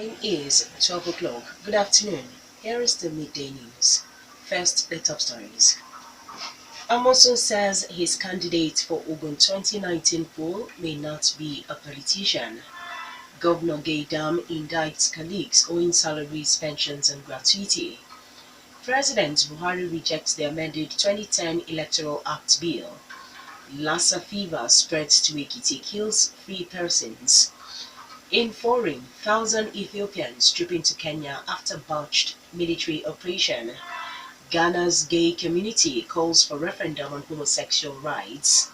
Time is 12 o'clock. Good afternoon. Here is the midday news. First, the top stories. Amoson says his candidate for Ogun 2019 poll may not be a politician. Governor Gaydam indicts colleagues owing salaries, pensions and gratuity. President Buhari rejects the amended 2010 Electoral Act bill. Lassa fever spreads to Ekiti, kills 3 persons. In foreign, 1,000 Ethiopians trooping to Kenya after botched military operation. Ghana's gay community calls for referendum on homosexual rights.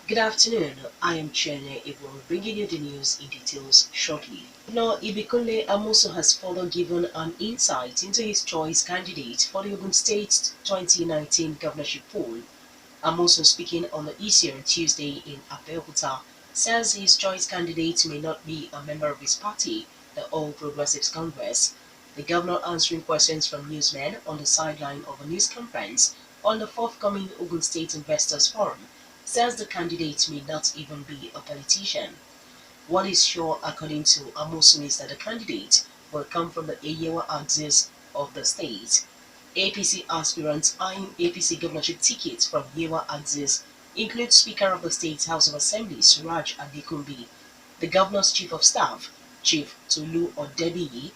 Good afternoon, I am Chienye Egwuonwu, bringing you the news in details shortly. Now, Ibikunle Amoso has further given an insight into his choice candidate for the Ogun State 2019 governorship poll. Amoso, speaking on the issue on Tuesday in Abeokuta, says his choice candidate may not be a member of his party, the All Progressives Congress. The governor answering questions from newsmen on the sideline of a news conference on the forthcoming Ogun State Investors Forum says the candidate may not even be a politician. What is sure, according to Amoso, is that the candidate will come from the Eyewa axis of the state. APC aspirants eyeing APC governorship tickets from Yewa axis include Speaker of the State House of Assembly Suraj Adekunbi, the Governor's Chief of Staff, Chief Tolu Odebiyi,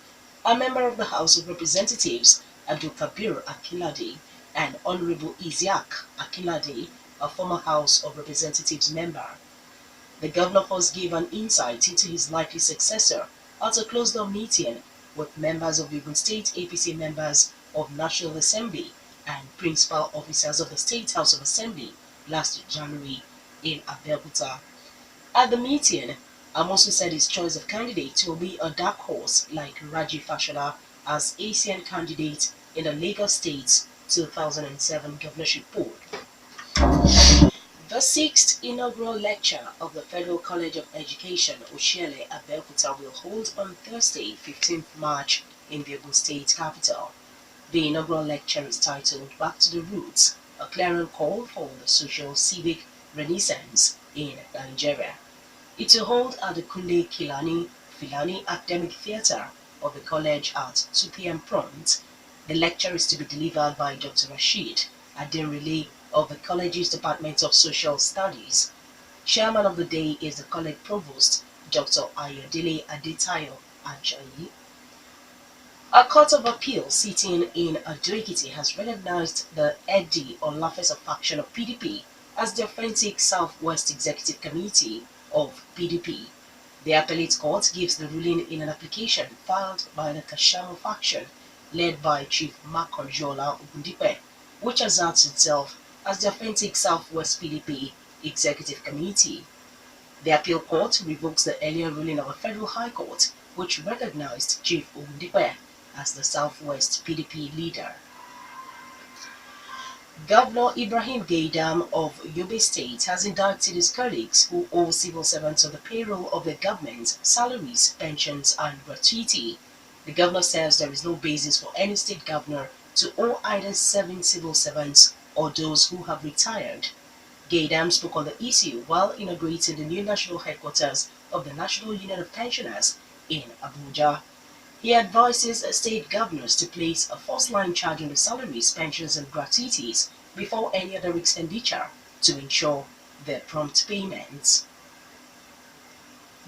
a member of the House of Representatives, Abdul Kabir Akinlade, and Honorable Isiaq Akinlade, a former House of Representatives member. The governor first gave an insight into his likely successor at a closed-door meeting with members of Ogun State APC members of National Assembly and principal officers of the State House of Assembly last January in Abeokuta. At the meeting, Amoso said his choice of candidate will be a dark horse like Raji Fashola as ACN candidate in the Lagos State's 2007 governorship poll. The 6th inaugural lecture of the Federal College of Education, Oshiele, Abeokuta will hold on Thursday, 15th March in the Ogun State capital. The inaugural lecture is titled Back to the Roots, a clarion call for the social civic renaissance in Nigeria. It will hold at the Kunle Kilani Filani Academic Theatre of the college at 2 p.m. prompt. The lecture is to be delivered by Dr. Rashid Adenrile of the college's Department of Social Studies. Chairman of the day is the college provost, Dr. Ayodele Adetayo Ajayi. A court of appeal sitting in Ado-Ekiti has recognized the Edi or Lafesa faction of PDP as the authentic Southwest Executive Committee of PDP. The appellate court gives the ruling in an application filed by the Kashamo faction led by Chief Makonjola Ogundipe, which asserts itself as the authentic Southwest PDP Executive Committee. The appeal court revokes the earlier ruling of the Federal High Court, which recognized Chief Ogundipe as the Southwest PDP leader. Governor Ibrahim Gaydam of Yobe State has indicted his colleagues who owe civil servants on the payroll of their government salaries, pensions, and gratuity. The governor says there is no basis for any state governor to owe either serving civil servants or those who have retired. Gaydam spoke on the issue while inaugurating the new national headquarters of the National Union of Pensioners in Abuja. He advises state governors to place a first-line charge on the salaries, pensions, and gratuities before any other expenditure to ensure their prompt payments.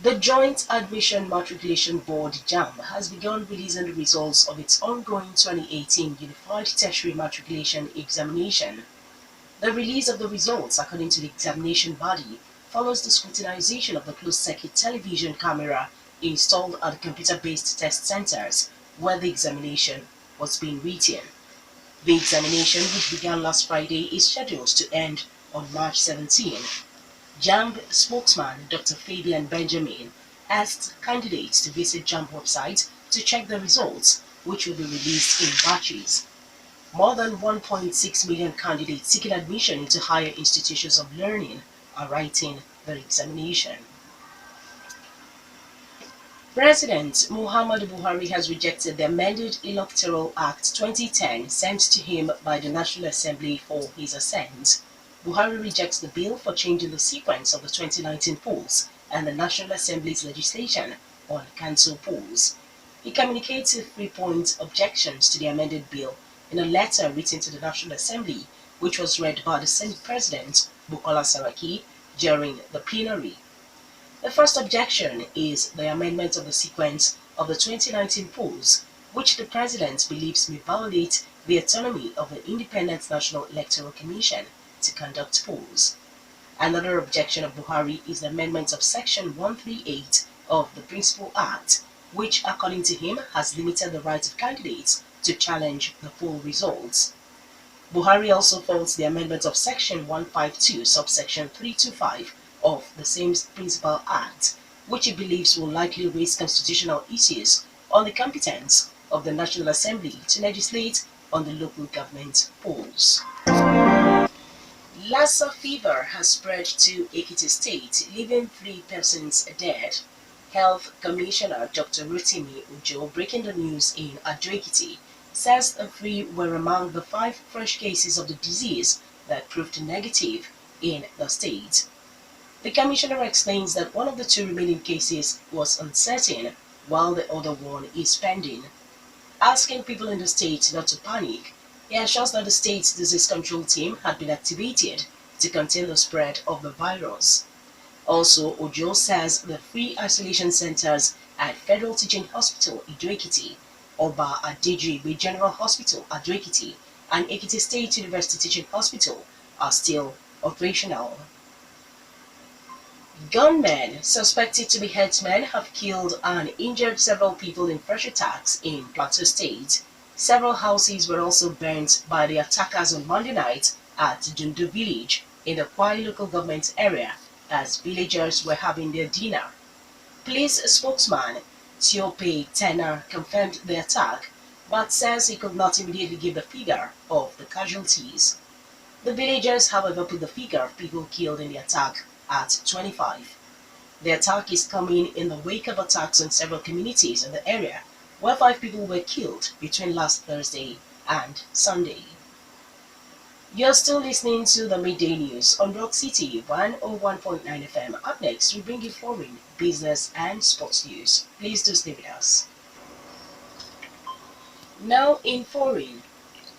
The Joint Admission Matriculation Board (JAMB) has begun releasing the results of its ongoing 2018 Unified Tertiary Matriculation Examination. The release of the results, according to the examination body, follows the scrutinization of the closed-circuit television camera installed at the computer-based test centers where the examination was being written. The examination, which began last Friday, is scheduled to end on March 17. JAMB spokesman Dr. Fabian Benjamin asked candidates to visit JAMB website to check the results, which will be released in batches. More than 1.6 million candidates seeking admission into higher institutions of learning are writing the examination. President Muhammadu Buhari has rejected the amended Electoral Act 2010 sent to him by the National Assembly for his assent. Buhari rejects the bill for changing the sequence of the 2019 polls and the National Assembly's legislation on cancel polls. He communicated 3-point objections to the amended bill in a letter written to the National Assembly, which was read by the Senate President Bukola Saraki during the plenary. The first objection is the amendment of the sequence of the 2019 polls, which the President believes may violate the autonomy of the Independent National Electoral Commission to conduct polls. Another objection of Buhari is the amendment of Section 138 of the Principal Act, which, according to him, has limited the right of candidates to challenge the poll results. Buhari also faults the amendment of Section 152, subsection 325 of the same Principal Act, which he believes will likely raise constitutional issues on the competence of the National Assembly to legislate on the local government polls. Lassa fever has spread to Ekiti State, leaving 3 persons dead. Health Commissioner Dr. Rotimi Ojo, breaking the news in Ado-Ekiti, says the 3 were among the 5 fresh cases of the disease that proved negative in the state. The commissioner explains that one of the 2 remaining cases was uncertain, while the other one is pending. Asking people in the state not to panic, he assures that the state's disease control team had been activated to contain the spread of the virus. Also, Ojo says the 3 isolation centers at Federal Teaching Hospital Ado-Ekiti, Oba Adejuigbe General Hospital Ado-Ekiti, and Ekiti State University Teaching Hospital are still operational. Gunmen suspected to be herdsmen have killed and injured several people in fresh attacks in Plateau State. Several houses were also burnt by the attackers on Monday night at Dundu village in the Kwai local government area as villagers were having their dinner. Police spokesman Tiope Tenor confirmed the attack, but says he could not immediately give the figure of the casualties. The villagers, however, put the figure of people killed in the attack at 25. The attack is coming in the wake of attacks on several communities in the area, where 5 people were killed between last Thursday and Sunday. You're still listening to the Midday News on Rock City 101.9 FM. Up next, we bring you foreign, business, and sports news. Please do stay with us. Now in foreign,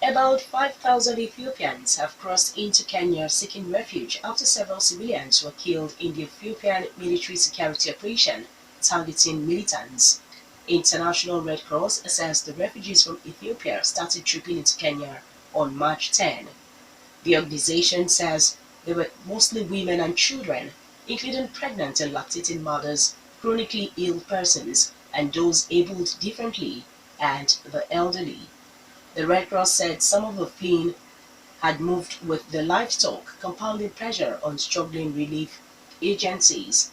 about 5,000 Ethiopians have crossed into Kenya seeking refuge after several civilians were killed in the Ethiopian military security operation targeting militants. International Red Cross says the refugees from Ethiopia started trooping into Kenya on March 10. The organization says they were mostly women and children, including pregnant and lactating mothers, chronically ill persons, and those abled differently, and the elderly. The Red Cross said some of the fleeing had moved with the livestock, compounding pressure on struggling relief agencies.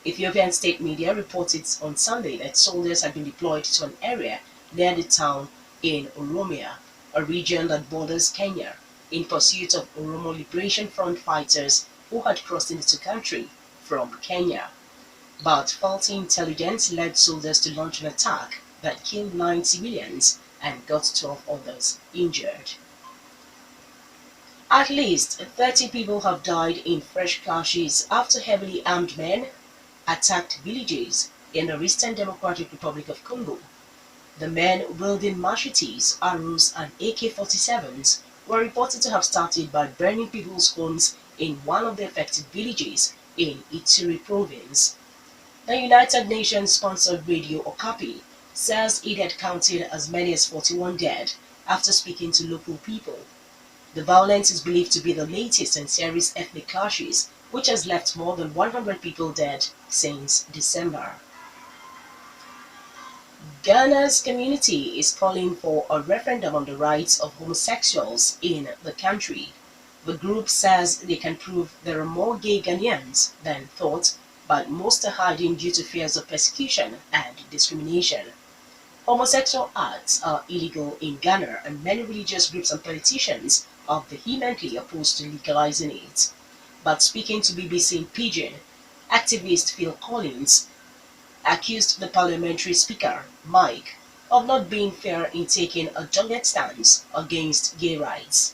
Ethiopian state media reported on Sunday that soldiers had been deployed to an area near the town in Oromia, a region that borders Kenya, in pursuit of Oromo Liberation Front fighters who had crossed into the country from Kenya. But faulty intelligence led soldiers to launch an attack that killed 9 civilians and got 12 others injured. At least 30 people have died in fresh clashes after heavily armed men attacked villages in the Eastern Democratic Republic of Congo. The men wielding machetes, arrows, and AK-47s were reported to have started by burning people's homes in one of the affected villages in Ituri province. The United Nations-sponsored Radio Okapi says it had counted as many as 41 dead after speaking to local people. The violence is believed to be the latest in serious ethnic clashes, which has left more than 100 people dead since December. Ghana's community is calling for a referendum on the rights of homosexuals in the country. The group says they can prove there are more gay Ghanaians than thought, but most are hiding due to fears of persecution and discrimination. Homosexual acts are illegal in Ghana, and many religious groups and politicians are vehemently opposed to legalizing it. But speaking to BBC in Pidgin, activist Phil Collins accused the parliamentary speaker, Mike, of not being fair in taking a dogged stance against gay rights.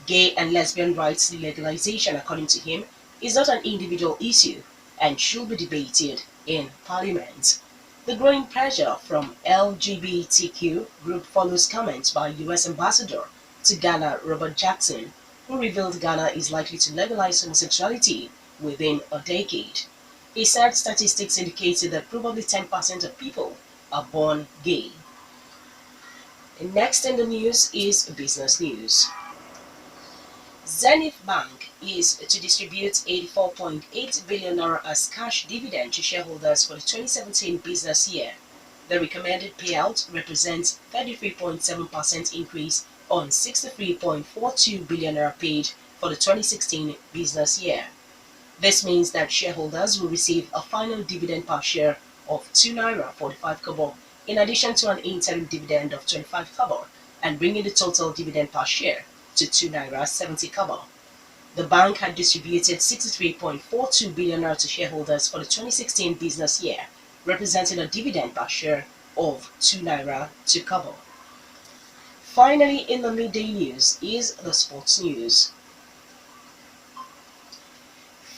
Gay and lesbian rights legalization, according to him, is not an individual issue and should be debated in Parliament. The growing pressure from LGBTQ group follows comments by U.S. Ambassador to Ghana Robert Jackson, who revealed Ghana is likely to legalize homosexuality within a decade. He said statistics indicated that probably 10% of people are born gay. And next in the news is business news. Zenith Bank is to distribute 84.8 billion naira as cash dividend to shareholders for the 2017 business year. The recommended payout represents 33.7% increase on 63.42 billion naira paid for the 2016 business year. This means that shareholders will receive a final dividend per share of 2 naira 45 kobo in addition to an interim dividend of 25 kobo and bringing the total dividend per share to 2 naira 70 kobo. The bank had distributed 63.42 billion naira to shareholders for the 2016 business year, representing a dividend per share of 2 naira 2 kobo. Finally, in the midday news is the sports news.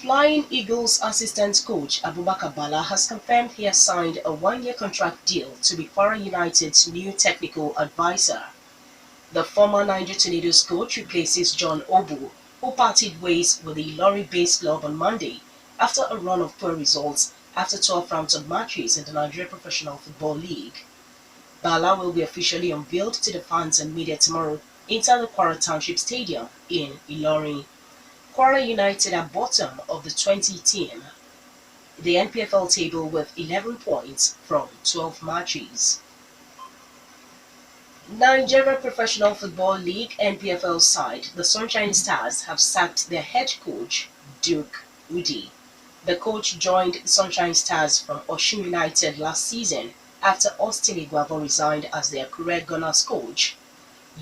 Flying Eagles assistant coach Abubakar Bala has confirmed he has signed a one-year contract deal to be Kwara United's new technical advisor. The former Niger Tornadoes coach replaces John Obu, who parted ways with the Ilorin-based club on Monday after a run of poor results after 12 rounds of matches in the Nigeria Professional Football League. Bala will be officially unveiled to the fans and media tomorrow inside the Kwara Township Stadium in Ilorin. Kwara United are bottom of the 2010 the NPFL table with 11 points from 12 matches. Nigeria Professional Football League NPFL side, the Sunshine Stars, have sacked their head coach, Duke Udi. The coach joined Sunshine Stars from Osun United last season after Austin Egwuonwu resigned as their career Gunners coach.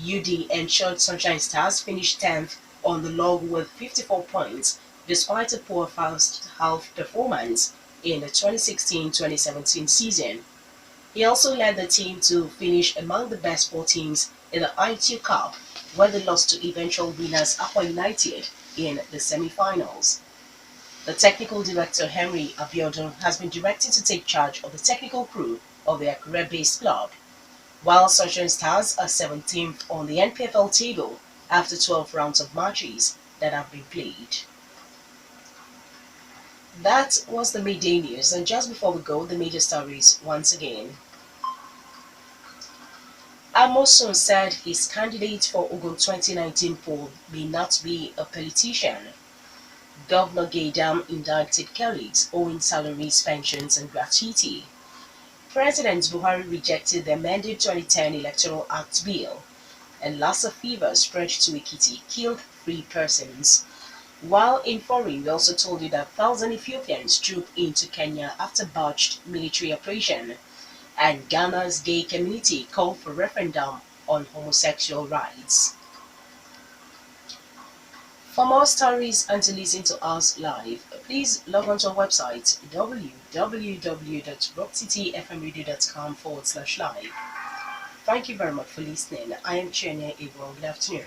Udi ensured Sunshine Stars finished 10th on the log with 54 points despite a poor first half performance in the 2016-2017 season. He also led the team to finish among the best 4 teams in the ITU Cup, where they lost to eventual winners Akwa United in the semi-finals. The technical director Henry Abiodun has been directed to take charge of the technical crew of their career-based club, while Sunshine Stars are 17th on the NPFL table after 12 rounds of matches that have been played. That was the midday news, and just before we go, the major stories once again. Amosun said his candidate for Ogun 2019 poll may not be a politician. Governor Gaydam indicted colleagues owing salaries, pensions, and gratuity. President Buhari rejected the amended 2010 Electoral Act bill. And Lassa fever spread to Ekiti, killed 3 persons. While in foreign, we also told you that 1,000 Ethiopians trooped into Kenya after botched military operation. And Ghana's gay community called for referendum on homosexual rights. For more stories and to listen to us live, please log on to our website www.rockcityfmradio.com/live. Thank you very much for listening. I am Chienye. Good afternoon.